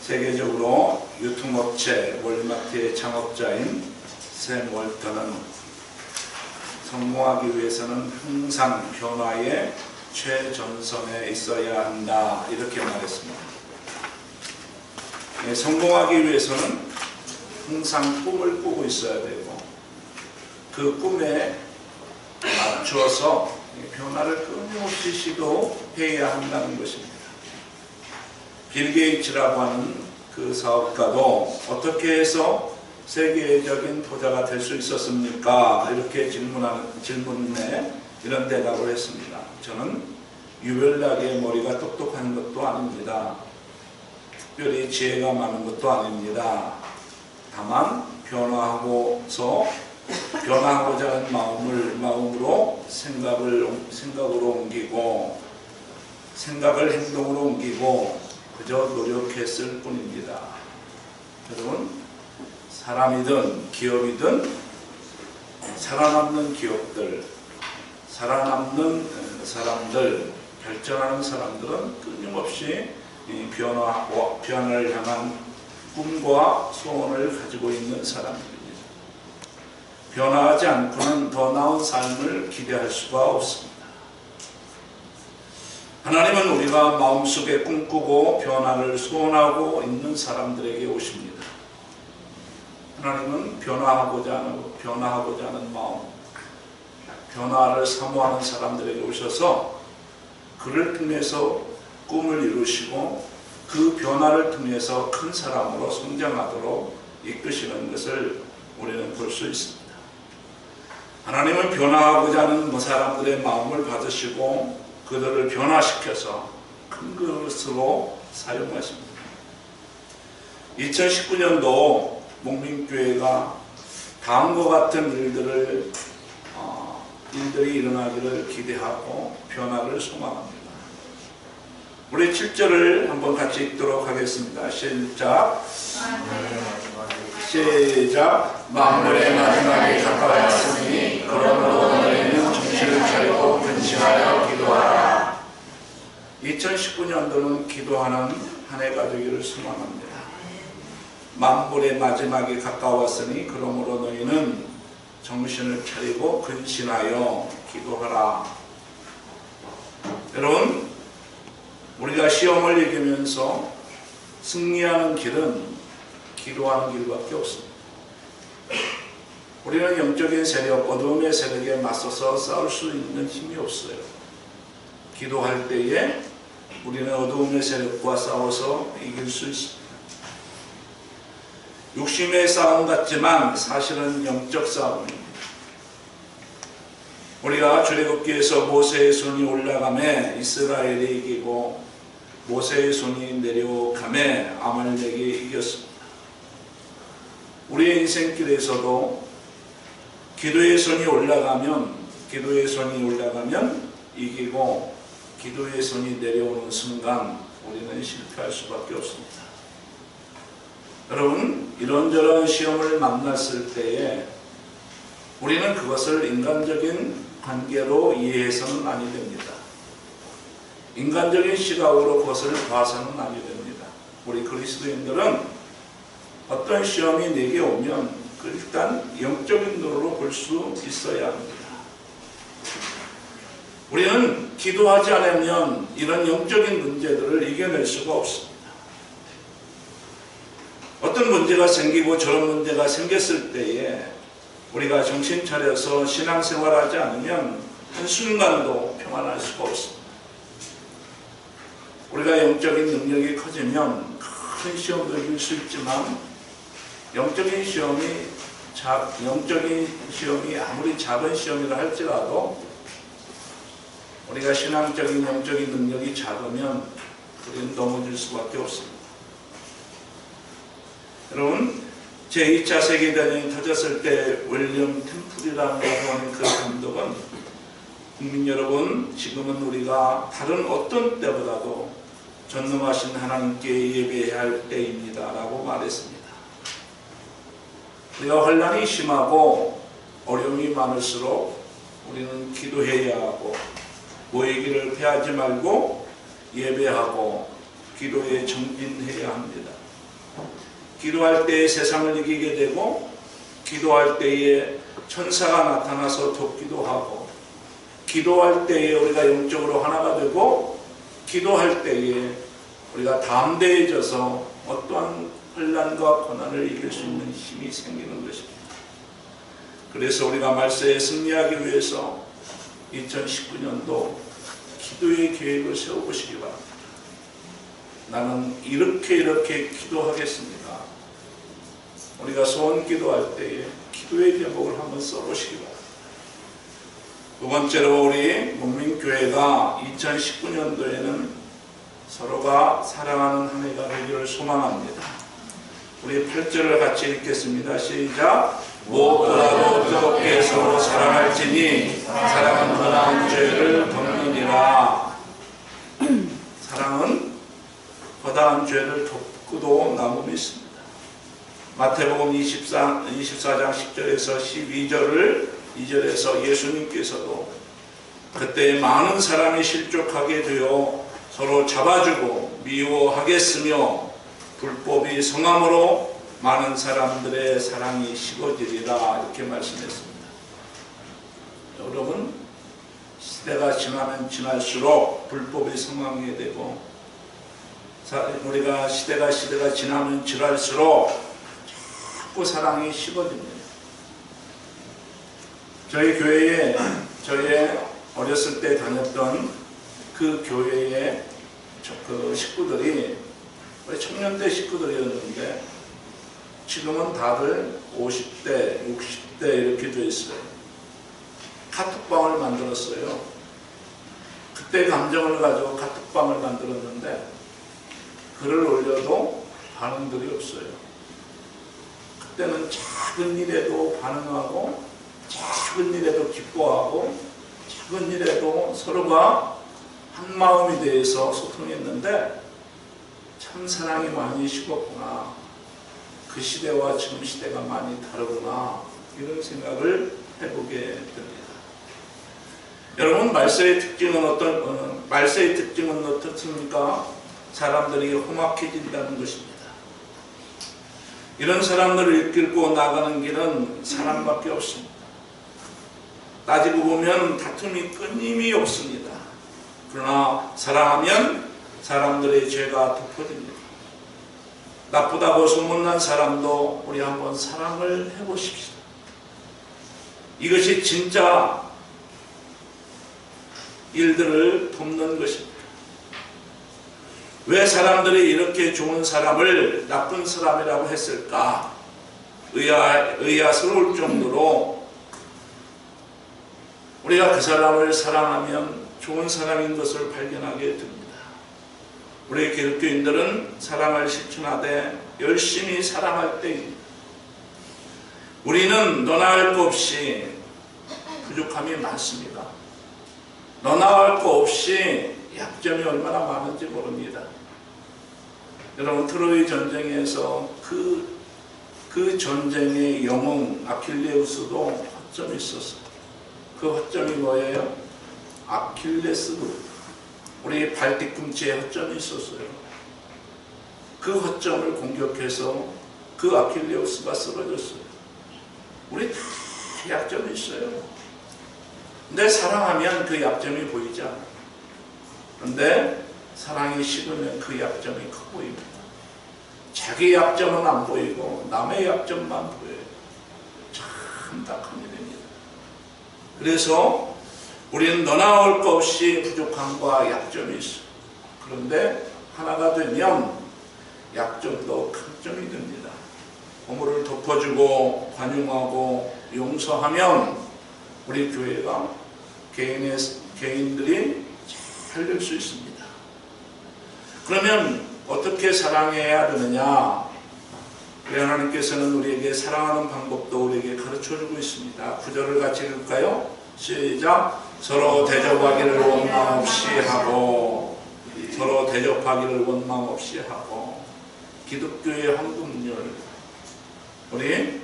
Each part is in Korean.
세계적으로 유통업체 월마트의 창업자인 샘 월터는 성공하기 위해서는 항상 변화의 최전선에 있어야 한다, 이렇게 말했습니다. 성공하기 위해서는 항상 꿈을 꾸고 있어야 되고, 그 꿈에 맞추어서 변화를 끊임없이 시도해야 한다는 것입니다. 빌 게이츠라고 하는 그 사업가도 어떻게 해서 세계적인 부자가 될 수 있었습니까? 이렇게 질문에 이런 대답을 했습니다. 저는 유별나게 머리가 똑똑한 것도 아닙니다. 특별히 지혜가 많은 것도 아닙니다. 다만 변화하고자 하는 마음으로 생각으로 옮기고, 생각을 행동으로 옮기고 그저 노력했을 뿐입니다. 여러분, 사람이든 기업이든 살아남는 기업들, 살아남는 사람들, 발전하는 사람들은 끊임없이 변화를 향한 꿈과 소원을 가지고 있는 사람들입니다. 변화하지 않고는 더 나은 삶을 기대할 수가 없습니다. 하나님은 우리가 마음속에 꿈꾸고 변화를 소원하고 있는 사람들에게 오십니다. 하나님은 변화하고자 하는 마음, 변화를 사모하는 사람들에게 오셔서 그를 통해서 꿈을 이루시고 그 변화를 통해서 큰 사람으로 성장하도록 이끄시는 것을 우리는 볼 수 있습니다. 하나님은 변화하고자 하는 사람들의 마음을 받으시고 그들을 변화시켜서 큰 것으로 사용하십니다. 2019년도 목림교회가 다음과 같은 일들이 일어나기를 기대하고 변화를 소망합니다. 우리 7절을 한번 같이 읽도록 하겠습니다. 시작. 만물의 마지막이 가까웠으니 그러므로 너희는 정신을 차리고 근신하여 기도하라. 2019년도는 기도하는 한 해가 되기를 소망합니다. 만물의 마지막이 가까웠으니 그러므로 너희는 정신을 차리고 근신하여 기도하라. 여러분, 우리가 시험을 이기면서 승리하는 길은 기도하는 길밖에 없습니다. 우리는 영적인 세력, 어둠의 세력에 맞서서 싸울 수 있는 힘이 없어요. 기도할 때에 우리는 어둠의 세력과 싸워서 이길 수 있습니다. 육신의 싸움 같지만 사실은 영적 싸움입니다. 우리가 출애굽기에서 모세의 손이 올라가매 이스라엘이 이기고 모세의 손이 내려가매 아말렉이 이겼습니다. 우리의 인생길에서도 기도의 손이 올라가면 이기고 기도의 손이 내려오는 순간 우리는 실패할 수밖에 없습니다. 여러분, 이런저런 시험을 만났을 때에 우리는 그것을 인간적인 관계로 이해해서는 아니 됩니다. 인간적인 시각으로 그것을 봐서는 아니 됩니다. 우리 그리스도인들은 어떤 시험이 내게 오면 일단 영적인 눈으로 볼 수 있어야 합니다. 우리는 기도하지 않으면 이런 영적인 문제들을 이겨낼 수가 없습니다. 어떤 문제가 생기고 저런 문제가 생겼을 때에 우리가 정신 차려서 신앙생활하지 않으면 한순간도 평안할 수가 없습니다. 우리가 영적인 능력이 커지면 큰 시험도 이길 수 있지만 영적인 시험이 아무리 작은 시험이라 할지라도 우리가 신앙적인 영적인 능력이 작으면 우리는 넘어질 수밖에 없습니다. 여러분, 제2차 세계대전이 터졌을 때 윌리엄 템플이라고 하는 그 감독은 국민 여러분, 지금은 우리가 다른 어떤 때보다도 전능하신 하나님께 예배해야 할 때입니다 라고 말했습니다. 우리가 환난이 심하고 어려움이 많을수록 우리는 기도해야 하고 모이기를 패하지 말고 예배하고 기도에 정진해야 합니다. 기도할 때에 세상을 이기게 되고, 기도할 때에 천사가 나타나서 돕기도 하고, 기도할 때에 우리가 영적으로 하나가 되고, 기도할 때에 우리가 담대해져서 어떠한 혼란과 고난을 이길 수 있는 힘이 생기는 것입니다. 그래서 우리가 말세에 승리하기 위해서 2019년도 기도의 계획을 세워보시기 바랍니다. 나는 이렇게 기도하겠습니다. 우리가 소원 기도할 때에 기도의 제목을 한번 써보시기 바랍니다. 두 번째로 우리 문민교회가 2019년도에는 서로가 사랑하는 한 해가 되기를 소망합니다. 우리 8절을 같이 읽겠습니다. 시작. 무엇보다도 뜨겁게 서로 사랑할지니 사랑은 거다한 죄를 덮느니라. 사랑은 거다한 죄를 덮고도 남음이 있습니다. 마태복음 24장 10절에서 12절을 2절에서 예수님께서도 그때 많은 사람이 실족하게 되어 서로 잡아주고 미워하겠으며 불법이 성함으로 많은 사람들의 사랑이 식어지리라 이렇게 말씀했습니다. 여러분, 시대가 지나면 지날수록 불법이 성황하게 되고, 우리가 시대가 지나면 지날수록 자꾸 사랑이 식어집니다. 저희 교회에, 저희 어렸을 때 다녔던 그 교회의 그 식구들이 청년대 식구들이었는데 지금은 다들 50대, 60대 이렇게 돼 있어요. 카톡방을 만들었어요. 그때 감정을 가지고 카톡방을 만들었는데 글을 올려도 반응들이 없어요. 그때는 작은 일에도 반응하고, 작은 일에도 기뻐하고, 작은 일에도 서로가 한 마음이 되어서 소통했는데 참 사랑이 많이 식었구나. 그 시대와 지금 시대가 많이 다르구나. 이런 생각을 해보게 됩니다. 여러분, 말세의 특징은 어떻습니까? 사람들이 험악해진다는 것입니다. 이런 사람들을 이끌고 나가는 길은 사랑밖에 없습니다. 따지고 보면 다툼이 끊임이 없습니다. 그러나 사랑하면 사람들의 죄가 덮어집니다. 나쁘다고 소문난 사람도 우리 한번 사랑을 해보십시오. 이것이 진짜 일들을 돕는 것입니다. 왜 사람들이 이렇게 좋은 사람을 나쁜 사람이라고 했을까? 의아스러울 정도로 우리가 그 사람을 사랑하면 좋은 사람인 것을 발견하게 됩니다. 우리 기독교인들은 사랑을 실천하되 열심히 사랑할 때입니다. 우리는 너나 할 것 없이 부족함이 많습니다. 너나 할 것 없이 약점이 얼마나 많은지 모릅니다. 여러분, 트로이 전쟁에서 그 전쟁의 영웅 아킬레우스도 허점이 있었어요. 그 허점이 뭐예요? 아킬레스, 우리 발 뒤꿈치에 허점이 있었어요. 그 허점을 공격해서 그 아킬레우스가 쓰러졌어요. 우리 다 약점이 있어요. 근데 사랑하면 그 약점이 보이지 않아요. 근데 사랑이 식으면 그 약점이 커 보입니다. 자기 약점은 안 보이고 남의 약점만 보여요. 참 딱한 일입니다. 그래서 우리는 너나 할 것 없이 부족함과 약점이 있어. 그런데 하나가 되면 약점도 강점이 됩니다. 허물을 덮어주고 관용하고 용서하면 우리 교회가 개인들이 잘 될 수 있습니다. 그러면 어떻게 사랑해야 되느냐? 우리 하나님께서는 우리에게 사랑하는 방법도 우리에게 가르쳐주고 있습니다. 구절을 같이 읽을까요? 시작. 서로 대접하기를 원망 없이 하고, 서로 대접하기를 원망 없이 하고. 기독교의 황금률, 우리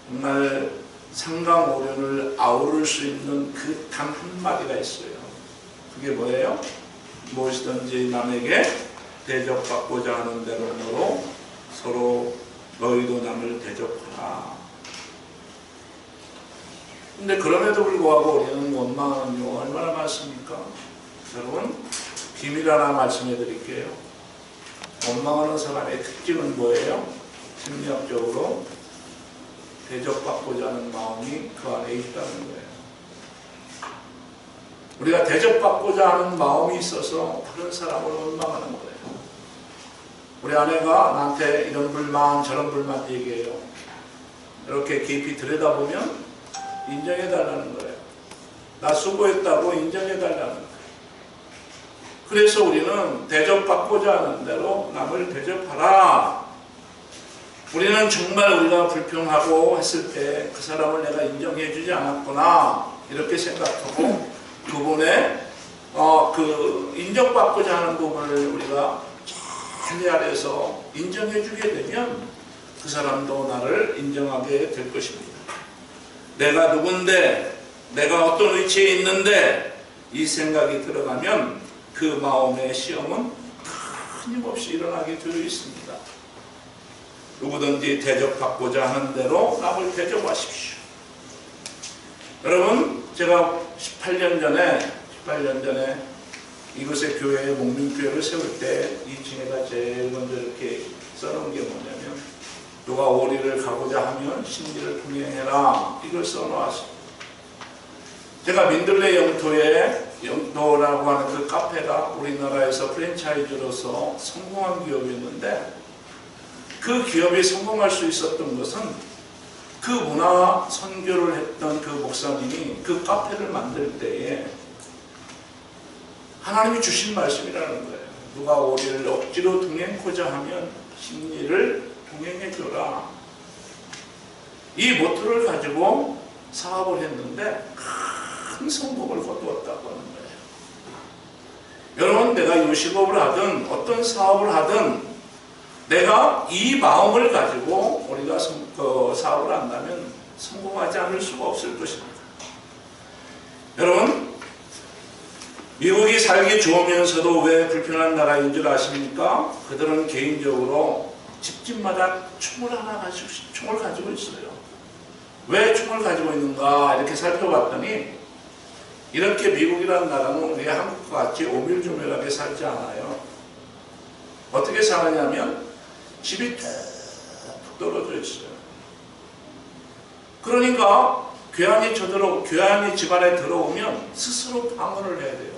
정말 상강오륜을 아우를 수 있는 그 단 한마디가 있어요. 그게 뭐예요? 무엇이든지 남에게 대접받고자 하는 대로 너로 서로 너희도 남을 대접하라. 근데 그럼에도 불구하고 우리는 원망하는 경우가 얼마나 많습니까? 여러분, 비밀 하나 말씀해 드릴게요. 원망하는 사람의 특징은 뭐예요? 심리학적으로 대접받고자 하는 마음이 그 안에 있다는 거예요. 우리가 대접받고자 하는 마음이 있어서 다른 사람을 원망하는 거예요. 우리 아내가 나한테 이런 불만 저런 불만 얘기해요. 이렇게 깊이 들여다보면 인정해달라는 거예요. 나 수고했다고 인정해달라는 거예요. 그래서 우리는 대접받고자 하는 대로 남을 대접하라. 우리는 정말 우리가 불평하고 했을 때 그 사람을 내가 인정해주지 않았구나 이렇게 생각하고 그분의 그 인정받고자 하는 부분을 우리가 잘 헤아려서 인정해주게 되면 그 사람도 나를 인정하게 될 것입니다. 내가 누군데, 내가 어떤 위치에 있는데 이 생각이 들어가면 그 마음의 시험은 끊임없이 일어나게 되어 있습니다. 누구든지 대접받고자 하는 대로 남을 대접하십시오. 여러분, 제가 18년 전에 이곳의 교회에 목민교회를 세울 때 2층에다 제일 먼저 이렇게 써놓은 게 뭐냐면 누가 오리를 가고자 하면 신기를 동행해라 이걸 써놓았습니다. 제가 민들레 영토라고 하는 그 카페가 우리나라에서 프랜차이즈로서 성공한 기업이었는데 그 기업이 성공할 수 있었던 것은 그 문화 선교를 했던 그 목사님이 그 카페를 만들 때에 하나님이 주신 말씀이라는 거예요. 누가 오리를 억지로 동행하고자 하면 심리를 동행해줘라. 이 모토를 가지고 사업을 했는데 큰 성공을 거두었다고 하는 거예요. 여러분, 내가 요식업을 하든 어떤 사업을 하든 내가 이 마음을 가지고 우리가 사업을 한다면 성공하지 않을 수가 없을 것입니다. 여러분, 미국이 살기 좋으면서도 왜 불편한 나라인 줄 아십니까? 그들은 개인적으로 집집마다 총을 가지고 있어요. 왜 총을 가지고 있는가 이렇게 살펴봤더니 이렇게 미국이라는 나라는 우리 한국과 같이 오밀조밀하게 살지 않아요. 어떻게 사느냐면 집이 툭 떨어져 있어요. 그러니까 괴한이 집안에 들어오면 스스로 방어를 해야 돼요.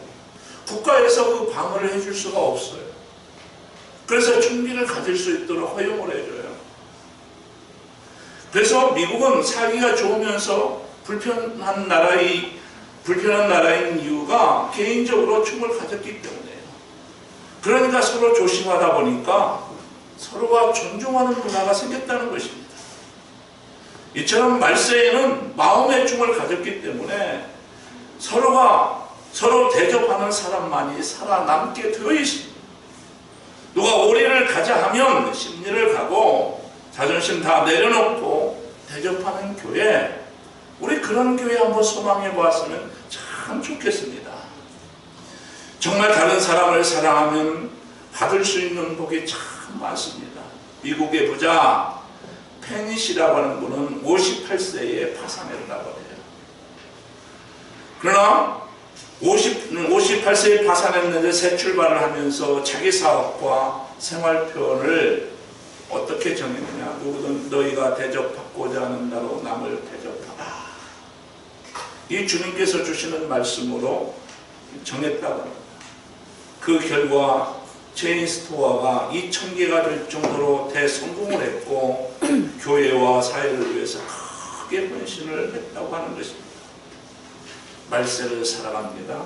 국가에서 그 방어를 해줄 수가 없어요. 그래서 총기를 가질 수 있도록 허용을 해줘요. 그래서 미국은 살기가 좋으면서 불편한 나라인 이유가 개인적으로 총을 가졌기 때문에요. 그러니까 서로 조심하다 보니까 서로가 존중하는 문화가 생겼다는 것입니다. 이처럼 말세에는 마음의 총을 가졌기 때문에 서로 대접하는 사람만이 살아남게 되어 있습니다. 누가 오리를 가자 하면 심리를 가고 자존심 다 내려놓고 대접하는 교회, 우리 그런 교회 한번 소망해 보았으면 참 좋겠습니다. 정말 다른 사람을 사랑하면 받을 수 있는 복이 참 많습니다. 미국의 부자 페니시라고 하는 분은 58세에 파산을 나버려요. 그러나 58세에 파산했는데 새 출발을 하면서 자기 사업과 생활표를 어떻게 정했느냐. 누구든 너희가 대접받고자 하는 대로 남을 대접하라. 이 주님께서 주시는 말씀으로 정했다고 합니다. 그 결과 체인스토어가 2,000개가 될 정도로 대성공을 했고 교회와 사회를 위해서 크게 헌신을 했다고 하는 것입니다. 말세를 살아갑니다.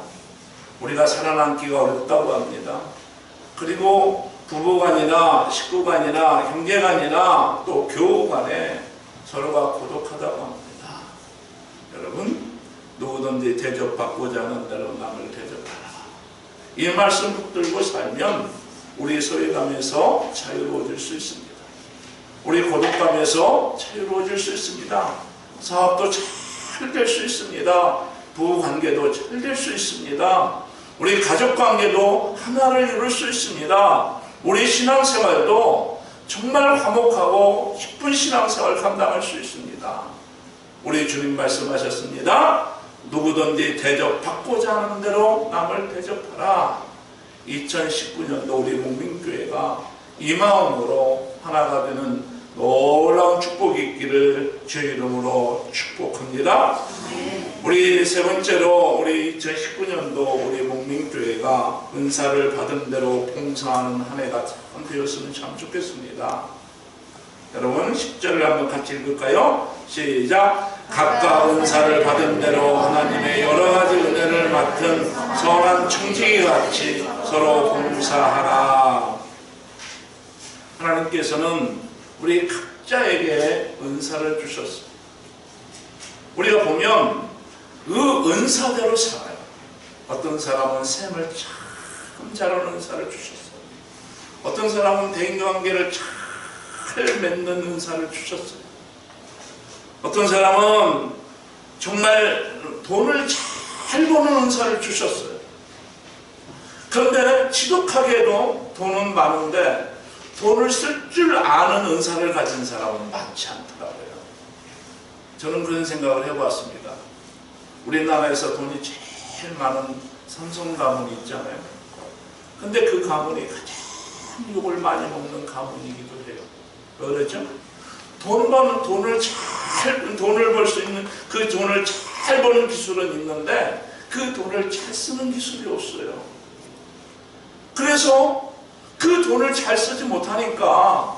우리가 살아남기가 어렵다고 합니다. 그리고 부부간이나 식구간이나 형제간이나 또 교우간에 서로가 고독하다고 합니다. 여러분, 누구든지 대접받고자 하는 대로 남을 대접하라. 이 말씀 붙들고 살면 우리 소외감에서 자유로워질 수 있습니다. 우리 고독감에서 자유로워질 수 있습니다. 사업도 잘 될 수 있습니다. 부부관계도 잘 될 수 있습니다. 우리 가족관계도 하나를 이룰 수 있습니다. 우리 신앙생활도 정말 화목하고 기쁜 신앙생활을 감당할 수 있습니다. 우리 주님 말씀하셨습니다. 누구든지 대접받고자 하는 대로 남을 대접하라. 2019년도 우리 목민교회가 이 마음으로 하나가 되는 놀라운 축복이 있기를 주의 이름으로 축복합니다. 우리 세 번째로 우리 2019년도 우리 목민교회가 은사를 받은 대로 봉사하는 한 해가 참 되었으면 참 좋겠습니다. 여러분 10절을 한번 같이 읽을까요? 시작! 각각 은사를 받은 대로 하나님의 여러 가지 은혜를 맡은 선한 청지기 같이 서로 봉사하라. 하나님께서는 우리 각자에게 은사를 주셨습니다. 우리가 보면 그 은사대로 살아요. 어떤 사람은 샘을 참 잘하는 은사를 주셨어요. 어떤 사람은 대인관계를 잘 맺는 은사를 주셨어요. 어떤 사람은 정말 돈을 잘 버는 은사를 주셨어요. 그런데 지독하게도 돈은 많은데 돈을 쓸 줄 아는 은사를 가진 사람은 많지 않더라고요. 저는 그런 생각을 해보았습니다. 우리나라에서 돈이 제일 많은 삼성 가문이 있잖아요. 근데 그 가문이 가장 욕을 많이 먹는 가문이기도 해요. 왜 그러죠? 돈을 벌 수 있는 그 돈을 잘 버는 기술은 있는데 그 돈을 잘 쓰는 기술이 없어요. 그래서 그 돈을 잘 쓰지 못하니까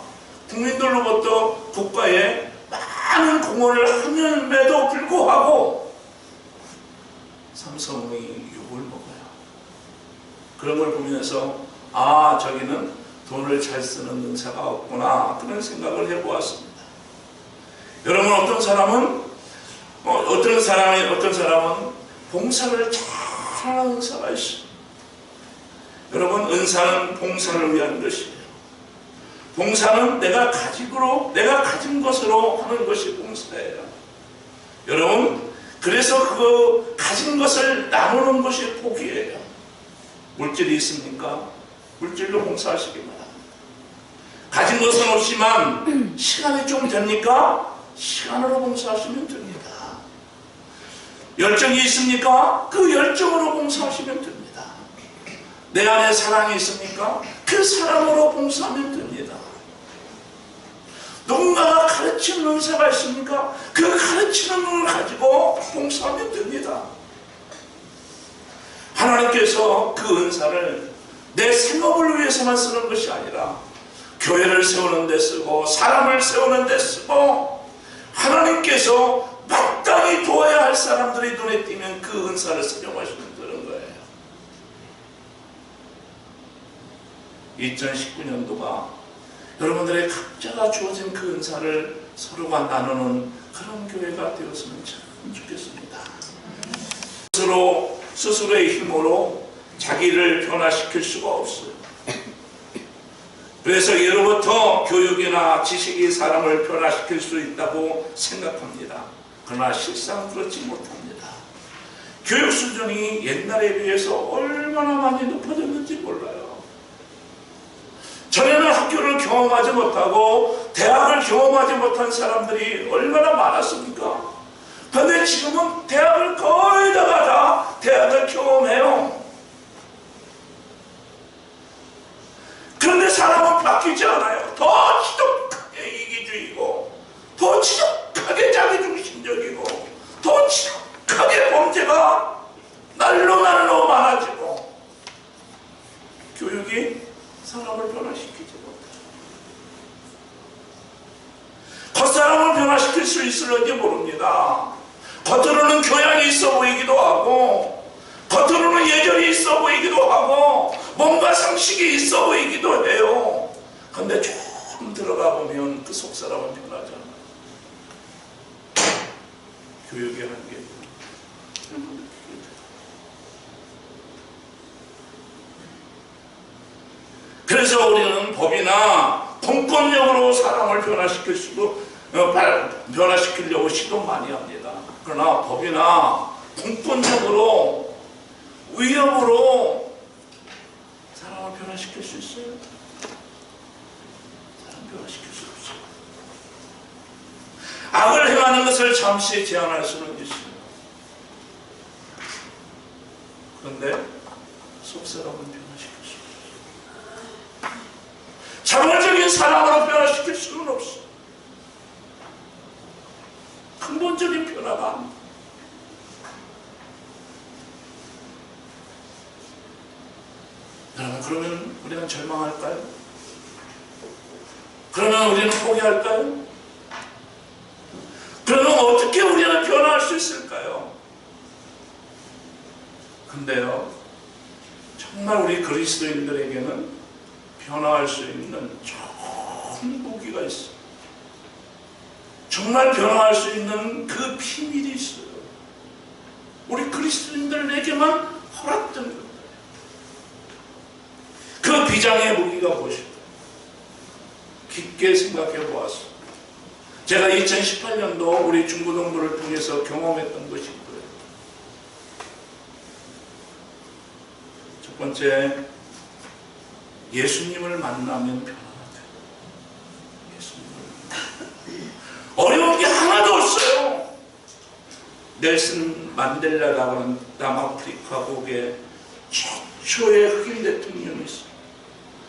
국민들로부터 국가에 많은 공헌을 함에도 불구하고 삼성이 욕을 먹어요. 그런 걸 보면서 아, 저기는 돈을 잘 쓰는 은사가 없구나, 그런 생각을 해보았습니다. 여러분, 어떤 사람은 봉사를 잘하는 은사가 있어요. 여러분, 은사는 봉사를 위한 것이에요. 봉사는 내가 가진 것으로 하는 것이 봉사예요. 여러분, 그래서 그 가진 것을 나누는 것이 복이에요. 물질이 있습니까? 물질로 봉사하시기 바랍니다. 가진 것은 없지만 시간이 좀 됩니까? 시간으로 봉사하시면 됩니다. 열정이 있습니까? 그 열정으로 봉사하시면 됩니다. 내 안에 사랑이 있습니까? 그 사랑으로 봉사하면 됩니다. 누군가가 가르치는 은사가 있습니까? 그 가르치는 눈을 가지고 봉사하면 됩니다. 하나님께서 그 은사를 내 생업을 위해서만 쓰는 것이 아니라 교회를 세우는 데 쓰고 사람을 세우는 데 쓰고 하나님께서 마땅히 도와야 할 사람들이 눈에 띄면 그 은사를 사용하시면 되는 거예요. 2019년도가 여러분들의 각자가 주어진 그 은사를 서로가 나누는 그런 교회가 되었으면 참 좋겠습니다. 스스로의 힘으로 자기를 변화시킬 수가 없어요. 그래서 예로부터 교육이나 지식이 사람을 변화시킬 수 있다고 생각합니다. 그러나 실상 그렇지 못합니다. 교육 수준이 옛날에 비해서 얼마나 많이 높아졌는지 몰라요. 전에는 학교를 경험하지 못하고 대학을 경험하지 못한 사람들이 얼마나 많았습니까? 그런데 지금은 대학을 거의 다 대학을 경험해요. 그런데 사람은 바뀌지 않아요. 더 지독하게 이기주의고, 더 지독하게 자기중심적이고, 더 지독하게 범죄가 날로 많아지고, 교육이 사람을 변화시키지 못해요. 겉사람을 변화시킬 수 있을런지 모릅니다. 겉으로는 교양이 있어 보이기도 하고, 겉으로는 예절이 있어 보이기도 하고, 뭔가 상식이 있어 보이기도 해요. 근데 조금 들어가 보면 그 속사람은 변하지 않아요. 교육의 한계. 그래서 우리는 법이나 공권력으로 사람을 변화시키려고 시도 많이 합니다. 그러나 법이나 공권력으로, 위협으로 사람을 변화시킬 수 있어요? 사람 변하는 것을 잠시 제한할 수는 있어요. 그런데 속사람은 변화시킬 수 없어요. 자발적인 사람으로 변화시킬 수는 없어요. 근본적인 변화가 안 돼요. 여러분, 그러면 우리는 절망할까요? 그러면 우리는 포기할까요? 그러면 어떻게 우리는 변화할 수 있을까요? 근데요, 정말 우리 그리스도인들에게는 변화할 수 있는 좋은 무기가 있어요. 정말 변화할 수 있는 그 비밀이 있어요. 우리 그리스도인들에게만 허락된 거예요. 그 비장의 무기가 무엇일까요? 깊게 생각해 보았어요. 제가 2018년도 우리 중고등부를 통해서 경험했던 것이 있고요. 첫 번째, 예수님을 만나면 변화가 돼요. 예수님을 어려운 게 하나도 없어요. 넬슨 만델라라고 하는 남아프리카국의 최초의 흑인 대통령이 있어요.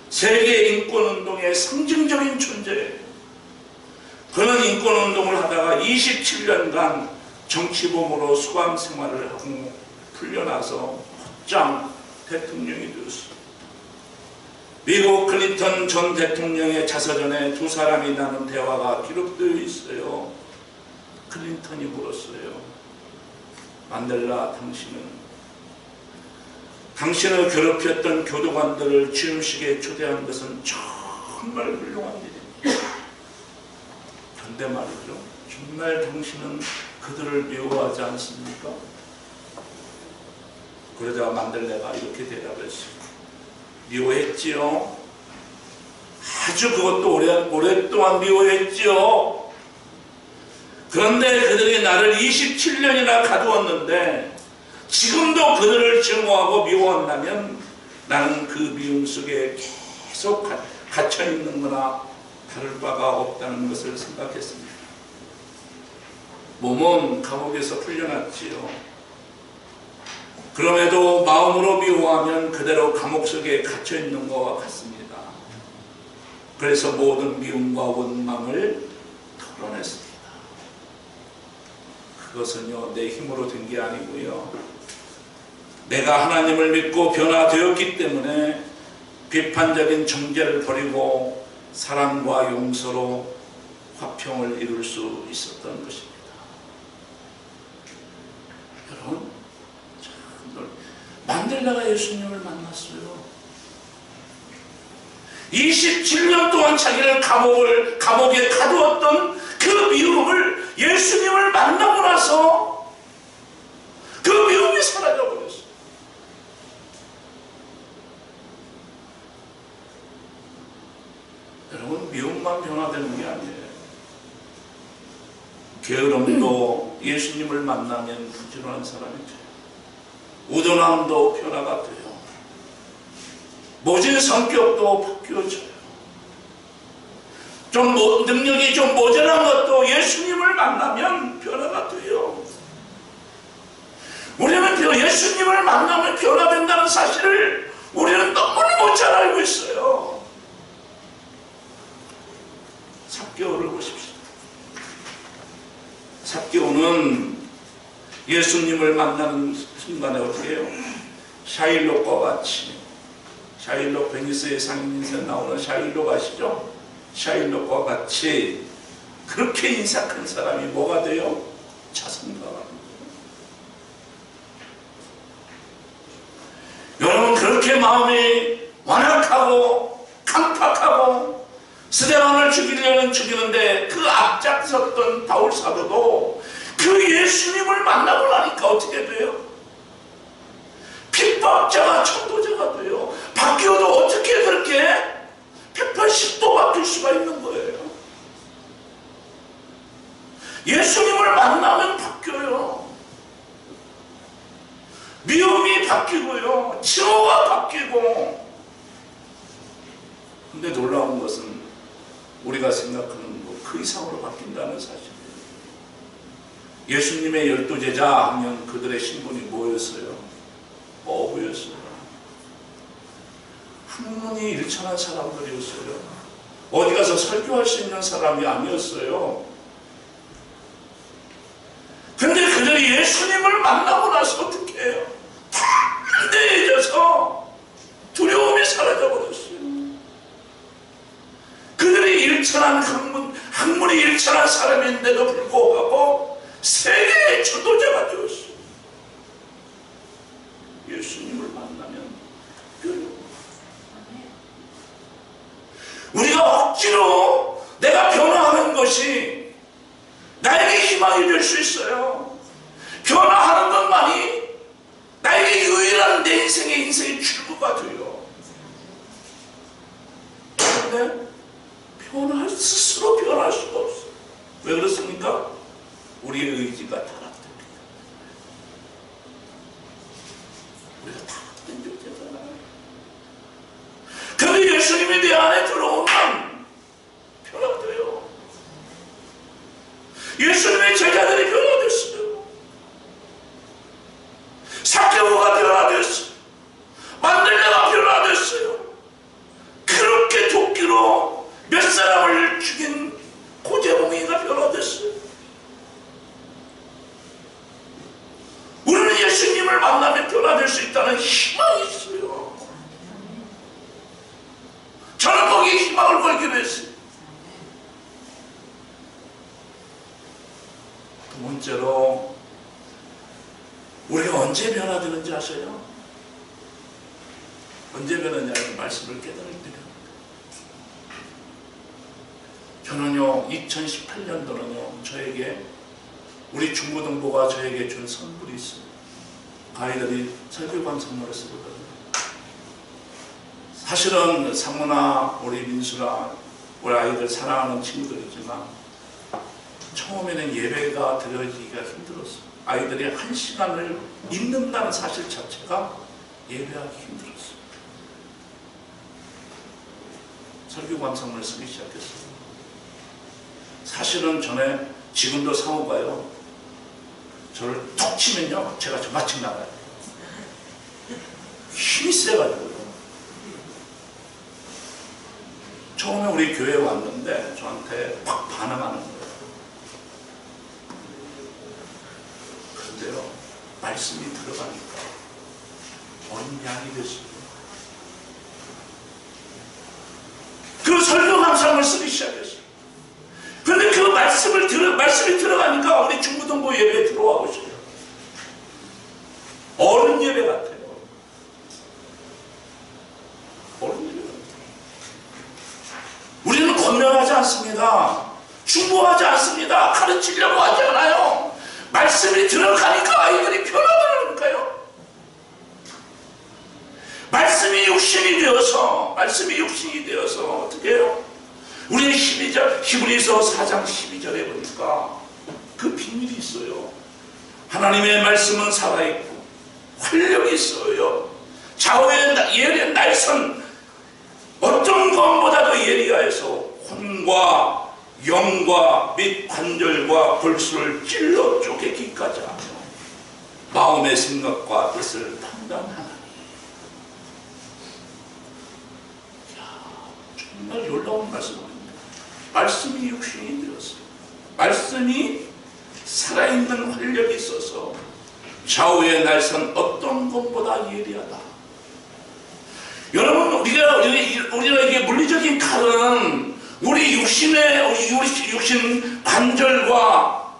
세계 인권운동의 상징적인 존재예요. 그는 인권운동을 하다가 27년간 정치범으로 수감 생활을 하고 풀려나서 곧장 대통령이 되었어요. 미국 클린턴 전 대통령의 자서전에 두 사람이 나눈 대화가 기록되어 있어요. 클린턴이 물었어요. 만델라, 당신을 괴롭혔던 교도관들을 취임식에 초대한 것은 정말 훌륭한 일입니다. 그런데 말이죠, 정말 당신은 그들을 미워하지 않습니까? 그러자 만델라가 이렇게 대답했어요. 미워했지요. 아주 그것도 오랫동안 미워했지요. 그런데 그들이 나를 27년이나 가두었는데 지금도 그들을 증오하고 미워한다면 나는 그 미움 속에 계속 갇혀있는 거나 다를 바가 없다는 것을 생각했습니다. 몸은 감옥에서 풀려났지요. 그럼에도 마음으로 미워하면 그대로 감옥 속에 갇혀있는 것과 같습니다. 그래서 모든 미움과 원망을 털어냈습니다. 그것은요, 내 힘으로 된 게 아니고요, 내가 하나님을 믿고 변화되었기 때문에 비판적인 정죄를 버리고 사랑과 용서로 화평을 이룰 수 있었던 것입니다. 여러분, 만델라가 예수님을 만났어요. 27년 동안 자기를 감옥에 가두었던 그 미움을 예수님을 만나고 나서 그 미움이 사라져버렸어요. 여러분, 미움만 변화되는 게 아니에요. 게으름도 예수님을 만나면 부지런한 사람이 돼요. 우둔함도 변화가 돼요. 모진 성격도 바뀌어져요. 능력이 좀 모자란 것도 예수님을 만나면 변화가 돼요. 우리는 예수님을 만나면 변화된다는 사실을 우리는 너무너무 잘 알고 있어요. 삭개오를 보십시오. 삭개오는 예수님을 만나는 순간에 어떻게 해요? 샤일록과 같이, 샤일록 베니스의 상인인사에 나오는 샤일록 아시죠? 샤일록과 같이 그렇게 인사 큰 사람이 뭐가 돼요? 자선가가 됩니다. 여러분, 그렇게 마음이 완악하고 강팍하고 스데반을 죽이는데 그 앞장섰던 바울 사도도 그 예수님을 만나고 나니까 어떻게 돼요? 핍박자가 천도자가 돼요. 바뀌어도 어떻게 그렇게 180도 바뀔 수가 있는 거예요. 예수님을 만나면 바뀌어요. 미움이 바뀌고요, 증오가 바뀌고. 근데 놀라운 것은 우리가 생각하는 것 그 이상으로 바뀐다는 사실이에요. 예수님의 12제자 하면 그들의 신분이 뭐였어요? 어부였어요. 학문이 일천한 사람들이었어요. 어디 가서 설교할 수 있는 사람이 아니었어요. 근데 그들이 예수님을 만나고 나서 어떻게 해요? 다 담대해져서 두려움이 사라져버렸어요. 그들이 일천한 학문이 일천한 사람인데도 불구하고 세계의 주도자가 되었어요. 예수님을 만나면 우리가 억지로 내가 변화하는 것이 나에게 희망이 될 수 있어요. 변화하는 것만이 나에게 유일한 내 인생의 출구가 돼요. 그런데 스스로 변할 수가 없어요. 왜 그렇습니까? 우리의 의지가 타락됩니다. 우리가 타락된 존재잖아요. 그런데 예수님이 내 안에 들어오면 변화돼요. 예수님의 제자들이 변화됐어요. 삭개오가 변화됐어요. 만델레가 변화됐어요. 그렇게 도끼로 몇 사람을 죽인 고재몽이가 변화됐어요. 우리는 예수님을 만나면 변화될 수 있다는 희망이 있어요. 저는 거기에 희망을 걸기로 했어요. 두 번째로 우리가 언제 변화되는지 아세요? 언제 변하냐는 말씀을 깨달을 때요. 저는요 2018년도는요 저에게 우리 중고등부가 저에게 준 선물이 있어요. 아이들이 설교관 선물을 쓰거든요. 사실은 상무나 우리 민수나 우리 아이들 사랑하는 친구들이지만 처음에는 예배가 드려지기가 힘들었어요. 아이들이 1시간을 읽는다는 사실 자체가 예배하기 힘들었어요. 설교관 선물을 쓰기 시작했어요. 사실은 전에 지금도 상호가요 저를 툭 치면요 제가 저 마침 나가요. 힘이 세가지고요. 처음에 우리 교회에 왔는데 저한테 막 반항하는 거예요. 그런데요 말씀이 들어가니까 어린 양이 됐어요. 그 설교 감상을 쓰기 시작했어요. 그런데 그 말씀이 들어가니까 우리 중고등부 예배에 들어와 보세요. 어른 예배 같아요. 어른 예배 같아요. 우리는 권면하지 않습니다. 중보하지 않습니다. 가르치려고 하지 않아요. 말씀이 들어가니까 아이들이 변화되니까요. 말씀이 육신이 되어서 어떻게 해요? 우리 히브리서 4장 12절에 보니까 그 비밀이 있어요. 하나님의 말씀은 살아있고 활력이 있어요. 좌우의 예리한 날선 어떤 것보다도 예리하여서 혼과 영과 및 관절과 골수를 찔러 쪼개기까지 하며 마음의 생각과 뜻을 판단하나니. 정말 놀라운 말씀입니다. 말씀이 육신이 되었어요. 말씀이 살아있는 활력이 있어서 좌우의 날선 어떤 것보다 예리하다. 여러분 우리가 이게 물리적인 칼은 우리 육신 관절과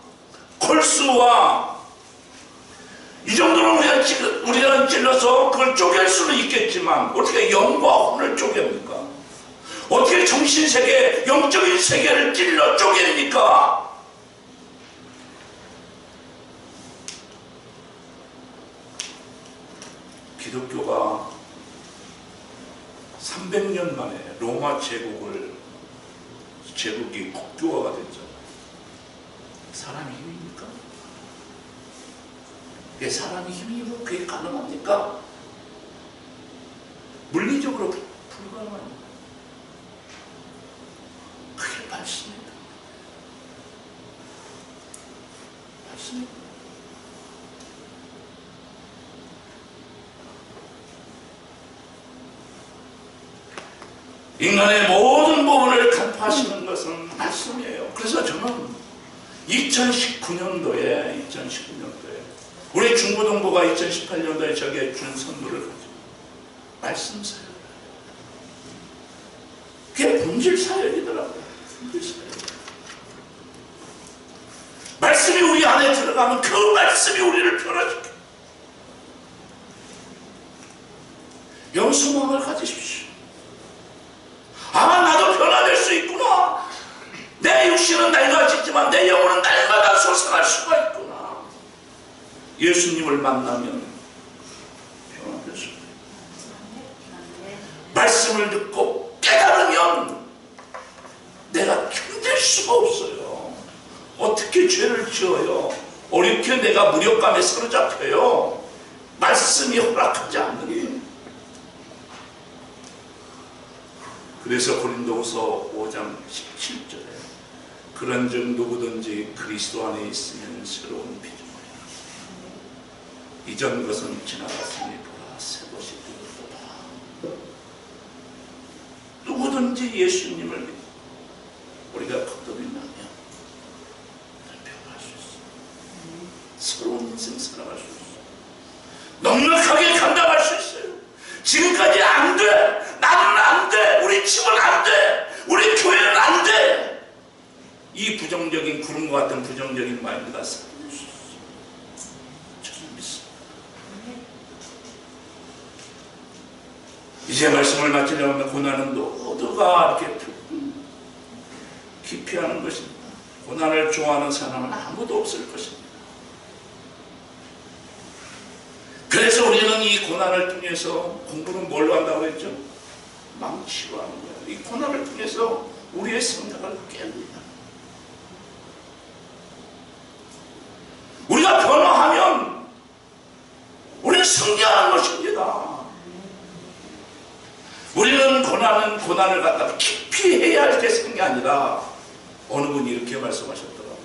골수와 이 정도는 우리가 찔러서 그걸 쪼갤 수는 있겠지만 어떻게 영과 혼을 쪼갭니까? 어떻게 정신세계, 영적인 세계를 찔러 쪼갭니까? 기독교가 300년 만에 로마 제국이 국교화가 됐죠. 사람의 힘입니까? 왜 사람의 힘으로 그게 가능합니까? 물리적으로 불가능합니다. 그게 말씀입니다. 말씀. 없습니까? 인간의 모든 부분을 간파하시는 것은 말씀이에요. 그래서 저는 2019년도에 우리 중고등부가 2018년도에 저게 준 선물을 가지고 말씀 사역. 그게 본질 사역이더라고요. 본질 사역. 말씀이 우리 안에 들어가면 그 말씀이 우리를 변화시켜요. 영 소망을 가지십시오. 아, 나도 변화될 수 있구나. 내 육신은 낡아지지만 내 영혼은 날마다 솟아날 수가 있구나. 예수님을 만나면 변화될 수 있어요. 말씀을 듣고 깨달으면 내가 견딜 수가 없어요. 어떻게 죄를 지어요? 어렵게 내가 무력감에 사로잡혀요. 말씀이 허락하지 않는 거예요. 그래서 고린도후서 5장 17절에 그런즉 누구든지 그리스도 안에 있으면 새로운 피조물이라. 이전 것은 지나갔으니 보라 새 것이 되었도다. 누구든지 예수님을 믿고 우리가 거듭나면 변화할 수 있어요. 새로운 인생 살아갈 수 있어요. 넉넉하게 감당할 수 있어요. 지금까지 안 돼. 나는 안 돼. 우리 집은 안 돼. 우리 교회는 안 돼. 이 부정적인 구름과 같은 부정적인 마인드가 사라질 수 있어요. 저는 믿습니다. 이제 말씀을 마치려면 고난은 모두가 이렇게 기피하는 것입니다. 고난을 좋아하는 사람은 아무도 없을 것입니다. 그래서 우리는 이 고난을 통해서 공부는 뭘로 한다고 했죠? 망치로 하는 거예요. 이 고난을 통해서 우리의 생각을 깹니다. 우리가 변화하면 우리는 승리하는 것입니다. 우리는 고난을 갖다가 깊이 해야 할 대상이 아니라 어느 분이 이렇게 말씀하셨더라고요.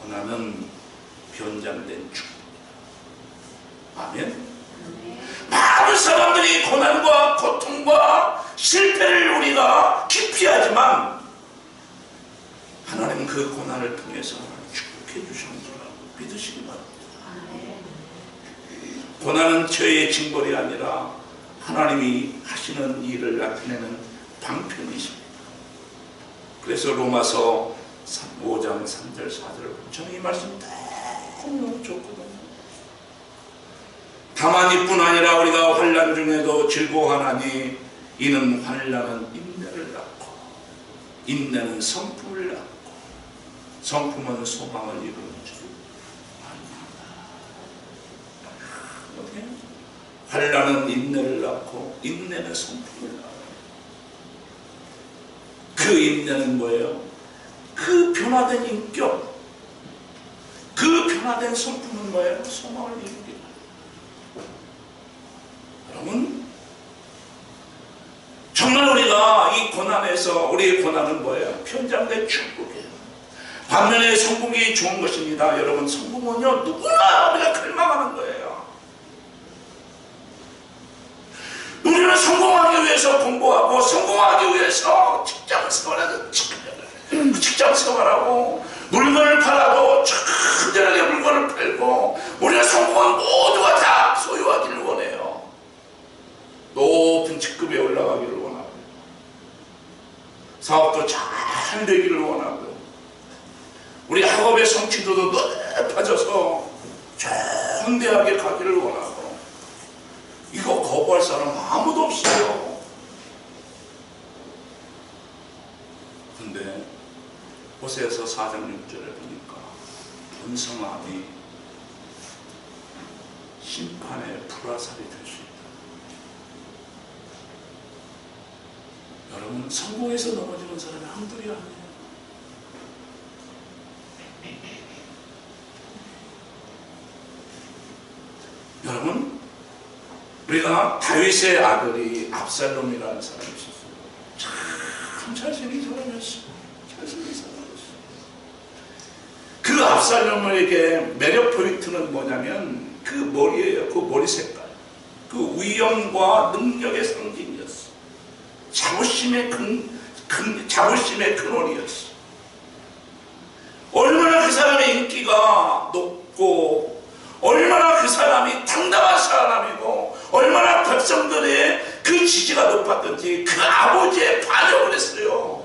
고난은 변장된 축복. 아멘. 많은 사람들이 고난과 고통과 실패를 우리가 기피하지만 하나님은 그 고난을 통해서 축복해 주시는 줄알고 믿으시기 바랍니다. 고난은 저의 징벌이 아니라 하나님이 하시는 일을 나타내는 방편이십니다. 그래서 로마서 5장 3절 4절을 저는 이 말씀 너무 좋거든요. 다만 이뿐 아니라 우리가 환난 중에도 즐거워하나니 이는 환난은 인내를 낳고 인내는 성품을 낳고 성품은 소망을 이루는 줄 아니하다. 환난은 인내를 낳고 인내는 성품을 낳고 그 인내는 뭐예요? 그 변화된 인격, 그 변화된 성품은 뭐예요? 소망을 이루는 여러분, 정말 우리가 이 고난에서 우리의 고난은 뭐예요? 편장된 축복이에요. 반면에 성공이 좋은 것입니다. 여러분, 성공은요 누구나 우리가 갈망하는 거예요. 우리는 성공하기 위해서 공부하고 성공하기 위해서 직장 생활하고 물건을 팔아도 천천하게 물건을 팔고 우리가 성공한 모두가 다 소유하기를 원해요. 높은 직급에 올라가기를 원하고 사업도 잘 되기를 원하고 우리 학업의 성취도도 높아져서 좋은 대학에 가기를 원하고 이거 거부할 사람 아무도 없어요. 근데 호세아서 4장 6절에 보니까 번성함이 심판의 불화살이 될 수 있다. 여러분, 성공해서 넘어지는 사람이 한둘이 아니에요. 여러분, 우리가 다윗의 아들이 압살롬이라는 사람이 있었어요. 참 잘생긴 사람이었어요. 잘생긴 사람이었어요. 그 그 압살롬에게 매력 포인트는 뭐냐면 그 머리예요. 그 머리 색깔. 그 위엄과 능력의 상징이었어. 자부심의 근원이었어. 얼마나 그 사람의 인기가 높고, 얼마나 그 사람이 당당한 사람이고, 얼마나 백성들의 그 지지가 높았던지 그 아버지에 반역을 했어요.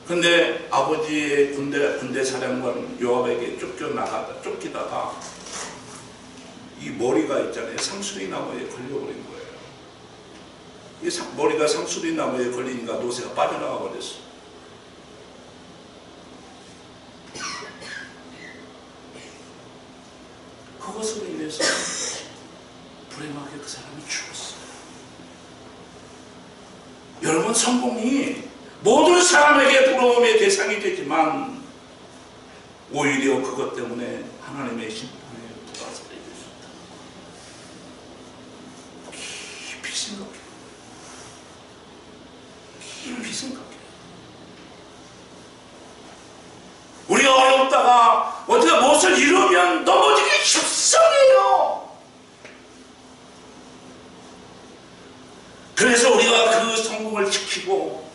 근데 아버지의 군대 사령관 요압에게 쫓기다가 이 머리가 있잖아요. 상수리 나무에 걸려버린 거예요. 이 머리가 상수리 나무에 걸리니까 노새가 빠져나가 버렸어. 그것으로 인해서 불행하게 그 사람이 죽었어요. 여러분, 성공이 모든 사람에게 부러움의 대상이 되지만 오히려 그것 때문에 하나님의 심판에 불화살이 될 수 있다. 깊이 생각해요. 깊이 생각해요. 우리가 어렵다가 어떻게 무엇을 이루면 넘어지기 십상이에요. 그래서 우리가 그 성공을 지키고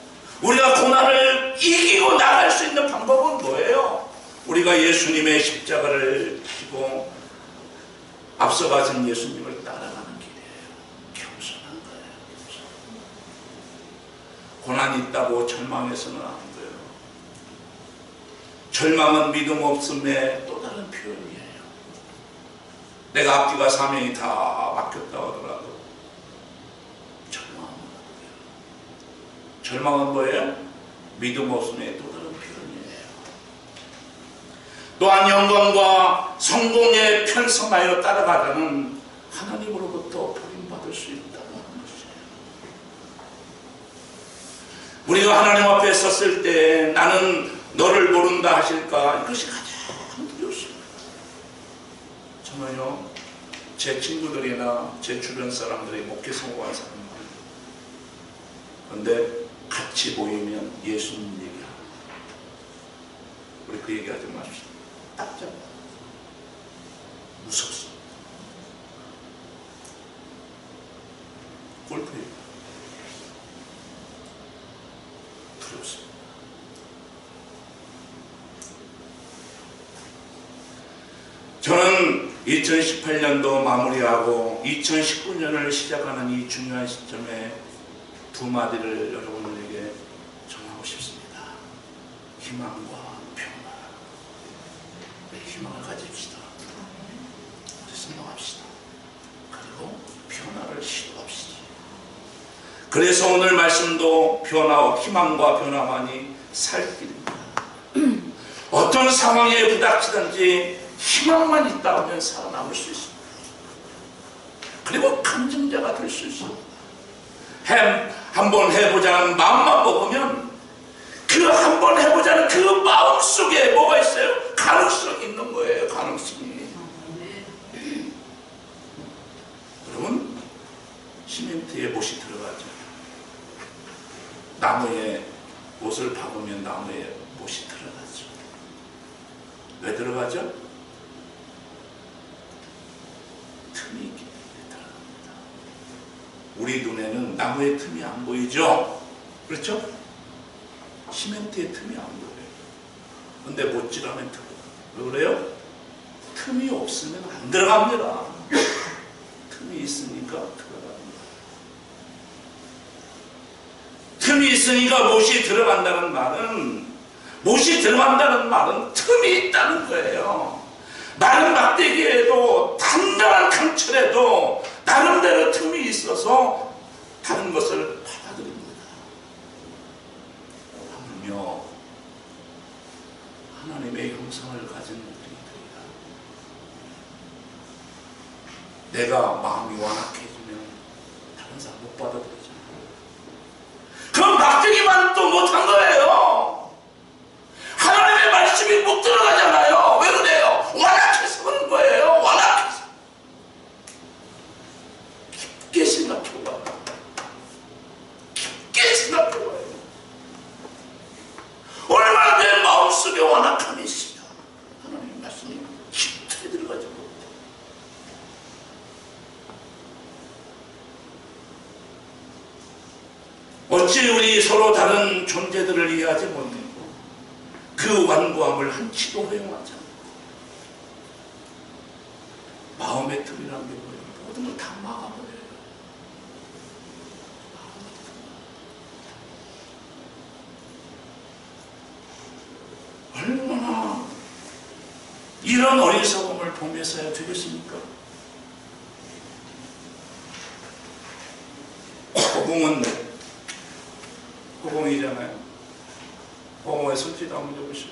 우리가 고난을 이기고 나갈 수 있는 방법은 뭐예요? 우리가 예수님의 십자가를 지고 앞서가신 예수님을 따라가는 길이에요. 겸손한 거예요. 겸손. 고난이 있다고 절망해서는 안 돼요. 절망은 믿음 없음의 또 다른 표현이에요. 내가 앞뒤가 사명이 다 막혔다 하더라도 절망은 뭐예요? 믿음 없음의 또 다른 표현이에요. 또한 영광과 성공에 편성하여 따라가자는 하나님으로부터 버림받을 수 있다는 것이에요. 우리가 하나님 앞에 섰을 때 나는 너를 모른다 하실까? 이것이 가장 두렵습니다. 저는요, 제 친구들이나 제 주변 사람들이 목회 성공한 사람들, 그런데 같이 모이면 예수님 얘기합니다. 우리 그 얘기하지 맙시다. 딱 잡아. 무섭습니다. 골프 얘기. 두렵습니다. 저는 2018년도 마무리하고 2019년을 시작하는 이 중요한 시점에 두 마디를 여러분들에게 전하고 싶습니다. 희망과 평화. 희망을 가집시다. 우리 생각합시다. 그리고 변화를 시도합시다. 그래서 오늘 말씀도 변화와 희망과 변화만이 살 길입니다. 어떤 상황에 부닥치든지 희망만 있다면 살아남을 수 있습니다. 그리고 감정자가 될 수 있습니다. 한번 해보자는 마음만 먹으면 그 한번 해보자는 그 마음 속에 뭐가 있어요? 가능성이 있는 거예요. 가능성이. 여러분, 시멘트에 못이 들어가죠. 나무에 못을 박으면 나무에 못이 들어가죠. 왜 들어가죠? 틈이 있기 때문에 들어갑니다. 우리 눈에는 나무의 틈이 안 보이죠? 그렇죠? 시멘트의 틈이 안 보여요. 근데 못질하면 들어가요. 왜 그래요? 틈이 없으면 안 들어갑니다. 틈이 있으니까 들어갑니다. 틈이 있으니까 못이 들어간다는 말은 틈이 있다는 거예요. 마른 막대기에도 단단한 강철에도 나름대로 틈이 있어서 다른 것을 받아들입니다. 하물며 하나님의 형상을 가진 우리들이다. 내가 마음이 완악해지면 다른 사람 못 받아들이잖아요. 그럼 막대기만 또 못한 거예요. 하나님의 말씀이 못 들어가잖아요. 왜 그래요? 완악해서 그런 거예요. 완악해서. 깊게 생각해봐요. 깊게 생각해봐요. 어찌 우리 서로 다른 존재들을 이해하지 못하고 그 완고함을 한치도 허용하지 않고 마음의 틈이라는 게 뭐예요? 모든 걸 다 막아버려요. 얼마나 이런 어리석음을 보면서야 되겠습니까? 허공은 허공이잖아요. 허공에 손짓 한번 해보시오.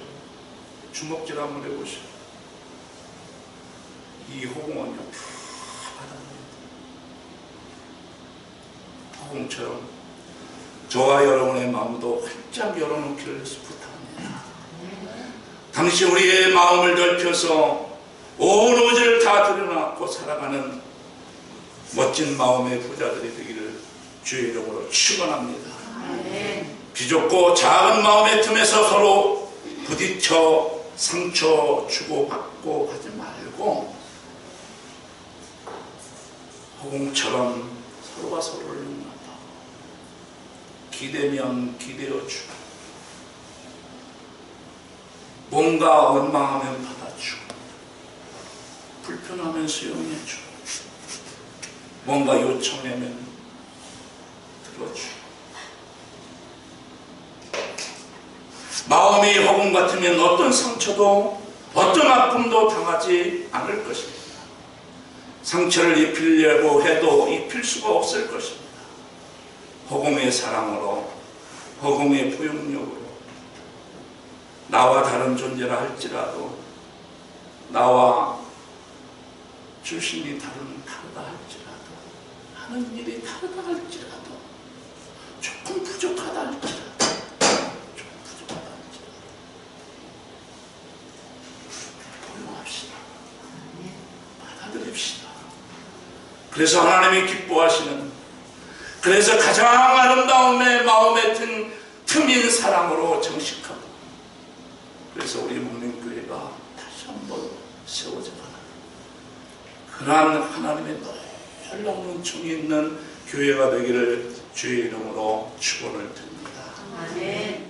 주먹질 한번 해보시오. 이 허공은요, 바다입니다. 허공처럼 저와 여러분의 마음도 활짝 열어놓기를 부탁합니다. 당시 우리의 마음을 넓혀서 온 오지를 다 드러놓고 살아가는 멋진 마음의 부자들이 되기를 주의 이름으로 축원합니다. 비좁고 작은 마음의 틈에서 서로 부딪혀 상처 주고받고 하지 말고 허공처럼 서로가 서로를 용납하고 기대면 기대어주고 뭔가 원망하면 받아주고 불편하면 수용해주고 뭔가 요청하면 들어주고 마음이 허공 같으면 어떤 상처도 어떤 아픔도 당하지 않을 것입니다. 상처를 입히려고 해도 입힐 수가 없을 것입니다. 허공의 사랑으로 허공의 포용력으로 나와 다른 존재라 할지라도 나와 출신이 다르다 할지라도 하는 일이 다르다 할지라도 조금 부족하다 할지라도 포용합시다. 받아들입시다. 그래서 하나님이 기뻐하시는 그래서 가장 아름다움의 마음에 틈인 사랑으로 정식하고 그래서 우리 목련교회가 다시 한번 세워져가는 그러한 하나님의 놀라운 총이 있는 교회가 되기를 주의 이름으로 축원을 드립니다. 아멘.